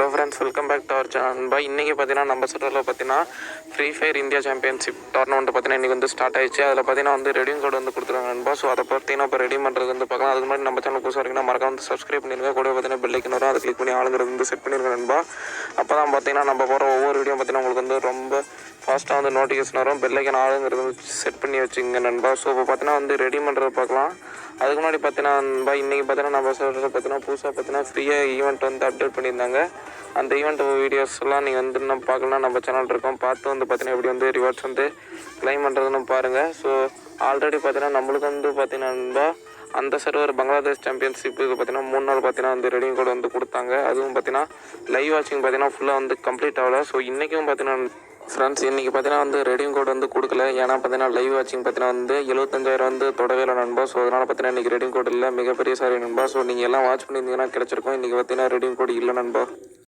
Hello friends, welcome back to our channel நண்பா. இன்றைக்கி பார்த்தீங்கன்னா நம்ம சர்வரில் பார்த்தீங்கன்னா free fire India championship tournament பார்த்தீங்கன்னா இன்றைக்கி வந்து ஸ்டார்ட் ஆயிடுச்சு. அதில் பார்த்தீங்கன்னா வந்து ரெடியும் கோடு வந்து கொடுத்துருக்காங்க நண்பா. ஸோ அதை பார்த்தீங்கன்னா இப்போ ரெடி பண்ணுறது வந்து பார்க்கலாம். அதுக்கு முன்னாடி நம்ம சேனல் புதுசாக வரைக்கும் மறக்காம வந்து சப்ஸ்கிரைப் பண்ணிடுங்க. கூட பார்த்தீங்கன்னா பெல் ஐக்கன் வரும், அதை கிளிக் பண்ணி ஆளுங்கிறது வந்து செட் பண்ணிடுங்க நண்பா. அப்போ தான் பார்த்தீங்கன்னா நம்ம போகிற ஒவ்வொரு வீடியோ பார்த்தீங்கன்னா உங்களுக்கு வந்து ரொம்ப ஃபாஸ்ட்டாக வந்து நோட்டிஃபிகேஷன் வரும். பெல் ஐக்கன் ஆளுங்கிறது வந்து செட் பண்ணி வச்சுங்க நண்பா. ஸோ இப்போ பார்த்தீங்கன்னா வந்து ரெடி பண்ணுறது பார்க்கலாம். அதுக்கு முன்னாடி பார்த்தீங்கன்னா நண்பா இன்றைக்கி பார்த்தீங்கன்னா நம்ம சர்வரில் பார்த்தீங்கன்னா புதுசாக பார்த்தீங்கன்னா ஃப்ரீயாக ஈவெண்ட் வந்து அப்டேட் பண்ணியிருந்தாங்க. அந்த ஈவெண்ட் வீடியோஸ் எல்லாம் நீங்கள் வந்து நம்ம பார்க்கலாம். நம்ம சேனல் இருக்கோம், பார்த்து வந்து பார்த்தீங்கன்னா எப்படி வந்து ரிவார்ட்ஸ் வந்து கிளைம் பண்ணுறதுன்னு பாருங்கள். ஸோ ஆல்ரெடி பார்த்தீங்கன்னா நம்மளுக்கு வந்து பார்த்தீங்கன்னா அந்த சர்வர் பங்களாதேஷ் சாம்பியன்ஷிப்புக்கு பார்த்தீங்கன்னா 3 நாள் பார்த்தீங்கன்னா வந்து ரெடியும் கோட் வந்து கொடுத்தாங்க. அதுவும் பார்த்தீங்கன்னா லைவ் வாட்சிங் பார்த்தீங்கன்னா ஃபுல்லாக வந்து கம்ப்ளீட் ஆகலை. ஸோ இன்றைக்கும் பார்த்தீங்கன்னா ஃப்ரெண்ட்ஸ் இன்றைக்கி பார்த்தீங்கன்னா வந்து ரெடியும் கோட் வந்து கொடுக்கல. ஏன்னா பார்த்தீங்கன்னா லைவ் வாட்சிங் பார்த்தீங்கன்னா வந்து 75,000 வந்து தொடவே இல்லை நண்பா. ஸோ அதனால் பார்த்தீங்கன்னா இன்றைக்கி ரெடியும் கோட் இல்லை, மிகப்பெரிய சாரி நண்பா. ஸோ நீங்கள் எல்லாம் வாட்ச் பண்ணியிருந்தீங்கன்னா கிடச்சிருக்கும். இன்றைக்கி பார்த்தீங்கன்னா ரெடியும் கோட் இல்லை நண்பா.